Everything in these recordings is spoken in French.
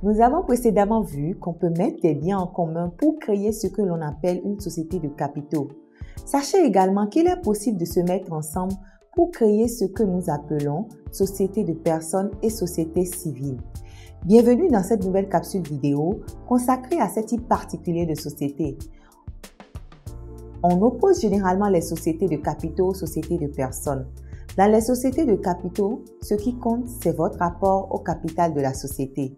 Nous avons précédemment vu qu'on peut mettre des biens en commun pour créer ce que l'on appelle une société de capitaux. Sachez également qu'il est possible de se mettre ensemble pour créer ce que nous appelons société de personnes et société civile. Bienvenue dans cette nouvelle capsule vidéo consacrée à ce type particulier de société. On oppose généralement les sociétés de capitaux aux sociétés de personnes. Dans les sociétés de capitaux, ce qui compte, c'est votre rapport au capital de la société.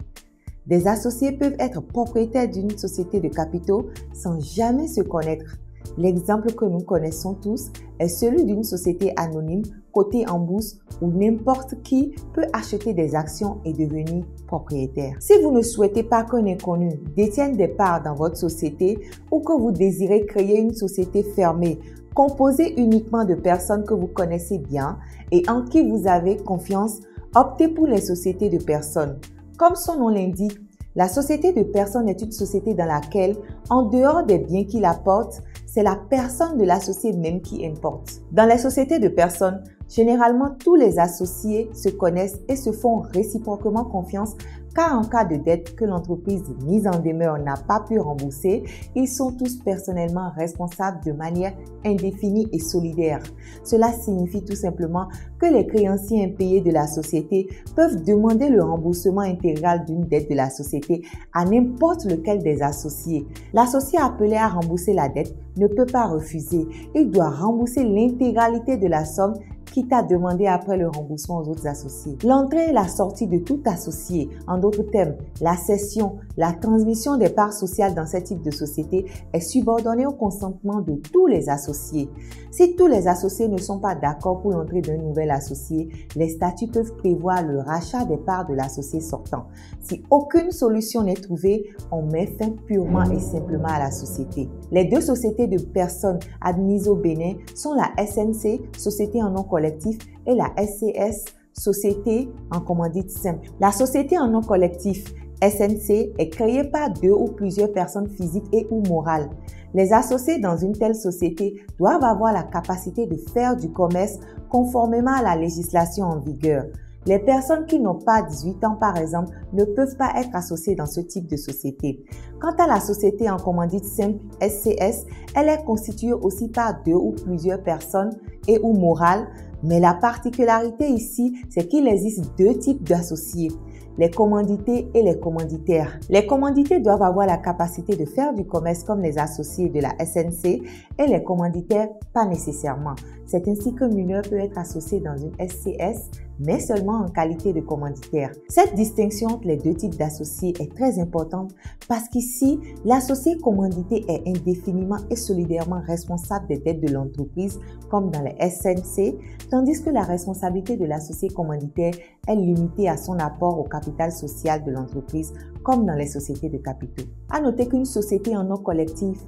Des associés peuvent être propriétaires d'une société de capitaux sans jamais se connaître. L'exemple que nous connaissons tous est celui d'une société anonyme cotée en bourse où n'importe qui peut acheter des actions et devenir propriétaire. Si vous ne souhaitez pas qu'un inconnu détienne des parts dans votre société ou que vous désirez créer une société fermée, composée uniquement de personnes que vous connaissez bien et en qui vous avez confiance, optez pour les sociétés de personnes. Comme son nom l'indique, la société de personnes est une société dans laquelle, en dehors des biens qu'il apporte, c'est la personne de l'associé même qui importe. Dans les sociétés de personnes, généralement tous les associés se connaissent et se font réciproquement confiance car en cas de dette que l'entreprise mise en demeure n'a pas pu rembourser, ils sont tous personnellement responsables de manière indéfinie et solidaire. Cela signifie tout simplement que les créanciers impayés de la société peuvent demander le remboursement intégral d'une dette de la société à n'importe lequel des associés. L'associé appelé à rembourser la dette ne peut pas refuser. Il doit rembourser l'intégralité de la somme quitte à demander après le remboursement aux autres associés. L'entrée et la sortie de tout associé, en d'autres termes, la cession, la transmission des parts sociales dans ce type de société est subordonnée au consentement de tous les associés. Si tous les associés ne sont pas d'accord pour l'entrée d'un nouvel associé, les statuts peuvent prévoir le rachat des parts de l'associé sortant. Si aucune solution n'est trouvée, on met fin purement et simplement à la société. Les deux sociétés de personnes admises au Bénin sont la SNC, Société en nom collectif, et la SCS, Société en commandite simple. La société en nom collectif, SNC, est créée par deux ou plusieurs personnes physiques et ou morales. Les associés dans une telle société doivent avoir la capacité de faire du commerce conformément à la législation en vigueur. Les personnes qui n'ont pas 18 ans, par exemple, ne peuvent pas être associées dans ce type de société. Quant à la société en commandite simple, SCS, elle est constituée aussi par deux ou plusieurs personnes et ou morales, mais la particularité ici, c'est qu'il existe deux types d'associés, les commandités et les commanditaires. Les commandités doivent avoir la capacité de faire du commerce comme les associés de la SNC et les commanditaires pas nécessairement. C'est ainsi qu'un mineur peut être associé dans une SCS, mais seulement en qualité de commanditaire. Cette distinction entre les deux types d'associés est très importante parce qu'ici, l'associé commandité est indéfiniment et solidairement responsable des dettes de l'entreprise, comme dans les SNC, tandis que la responsabilité de l'associé commanditaire est limitée à son apport au capital social de l'entreprise, comme dans les sociétés de capitaux. À noter qu'une société en nom collectif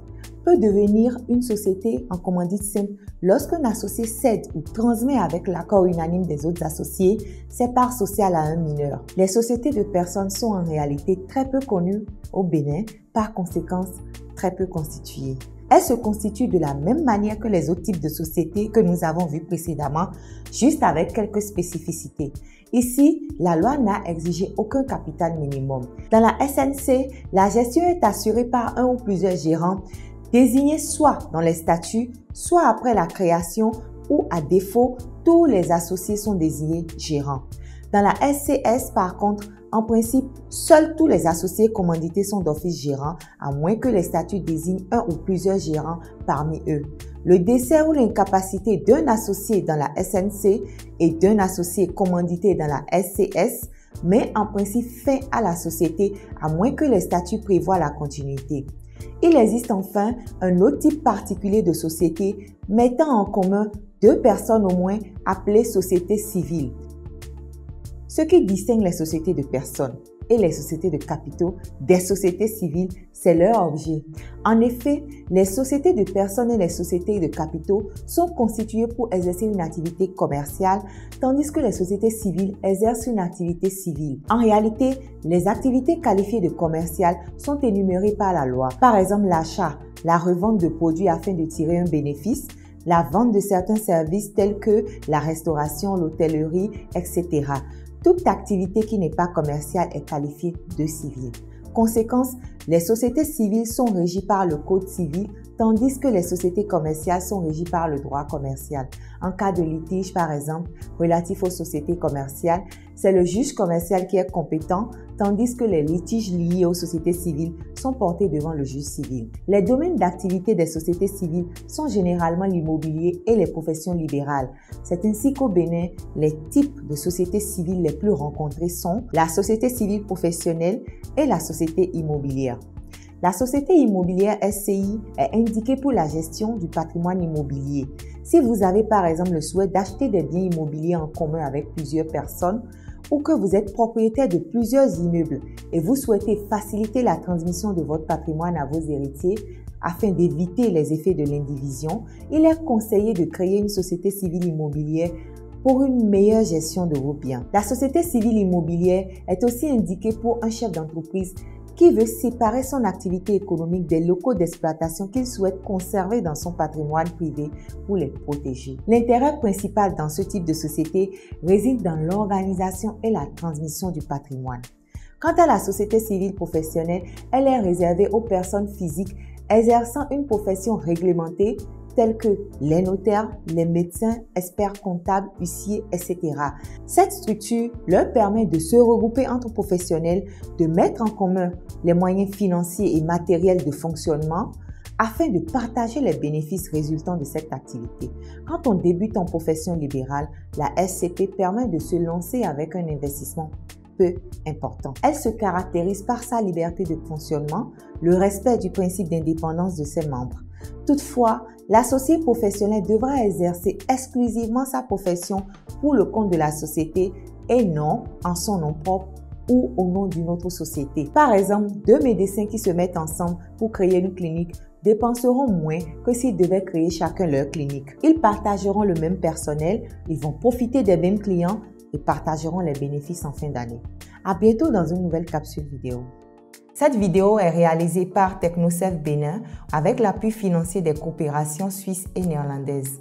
peut devenir une société en commandite simple lorsqu'un associé cède ou transmet avec l'accord unanime des autres associés ses parts sociales à un mineur. Les sociétés de personnes sont en réalité très peu connues au Bénin, par conséquent très peu constituées. Elles se constituent de la même manière que les autres types de sociétés que nous avons vus précédemment, juste avec quelques spécificités. Ici, la loi n'a exigé aucun capital minimum. Dans la SNC, la gestion est assurée par un ou plusieurs gérants désignés soit dans les statuts, soit après la création ou à défaut, tous les associés sont désignés gérants. Dans la SCS, par contre, en principe, seuls tous les associés commandités sont d'office gérants, à moins que les statuts désignent un ou plusieurs gérants parmi eux. Le décès ou l'incapacité d'un associé dans la SNC et d'un associé commandité dans la SCS met en principe fin à la société, à moins que les statuts prévoient la continuité. Il existe enfin un autre type particulier de société mettant en commun deux personnes au moins appelées sociétés civiles. Ce qui distingue les sociétés de personnes et les sociétés de capitaux des sociétés civiles, c'est leur objet. En effet, les sociétés de personnes et les sociétés de capitaux sont constituées pour exercer une activité commerciale, tandis que les sociétés civiles exercent une activité civile. En réalité, les activités qualifiées de commerciales sont énumérées par la loi. Par exemple, l'achat, la revente de produits afin de tirer un bénéfice, la vente de certains services tels que la restauration, l'hôtellerie, etc. Toute activité qui n'est pas commerciale est qualifiée de civile. Conséquence, les sociétés civiles sont régies par le Code civil, tandis que les sociétés commerciales sont régies par le droit commercial. En cas de litige, par exemple, relatif aux sociétés commerciales, c'est le juge commercial qui est compétent, tandis que les litiges liés aux sociétés civiles sont portés devant le juge civil. Les domaines d'activité des sociétés civiles sont généralement l'immobilier et les professions libérales. C'est ainsi qu'au Bénin, les types de sociétés civiles les plus rencontrés sont la société civile professionnelle et la société immobilière. La société immobilière SCI est indiquée pour la gestion du patrimoine immobilier. Si vous avez par exemple le souhait d'acheter des biens immobiliers en commun avec plusieurs personnes ou que vous êtes propriétaire de plusieurs immeubles et vous souhaitez faciliter la transmission de votre patrimoine à vos héritiers afin d'éviter les effets de l'indivision, il est conseillé de créer une société civile immobilière pour une meilleure gestion de vos biens. La société civile immobilière est aussi indiquée pour un chef d'entreprise qui veut séparer son activité économique des locaux d'exploitation qu'il souhaite conserver dans son patrimoine privé pour les protéger. L'intérêt principal dans ce type de société réside dans l'organisation et la transmission du patrimoine. Quant à la société civile professionnelle, elle est réservée aux personnes physiques exerçant une profession réglementée tels que les notaires, les médecins, experts comptables, huissiers, etc. Cette structure leur permet de se regrouper entre professionnels, de mettre en commun les moyens financiers et matériels de fonctionnement afin de partager les bénéfices résultant de cette activité. Quand on débute en profession libérale, la SCP permet de se lancer avec un investissement peu important. Elle se caractérise par sa liberté de fonctionnement, le respect du principe d'indépendance de ses membres. Toutefois, l'associé professionnel devra exercer exclusivement sa profession pour le compte de la société et non en son nom propre ou au nom d'une autre société. Par exemple, deux médecins qui se mettent ensemble pour créer une clinique dépenseront moins que s'ils devaient créer chacun leur clinique. Ils partageront le même personnel, ils vont profiter des mêmes clients et partageront les bénéfices en fin d'année. À bientôt dans une nouvelle capsule vidéo. Cette vidéo est réalisée par TechnoServe Bénin avec l'appui financier des coopérations suisses et néerlandaises.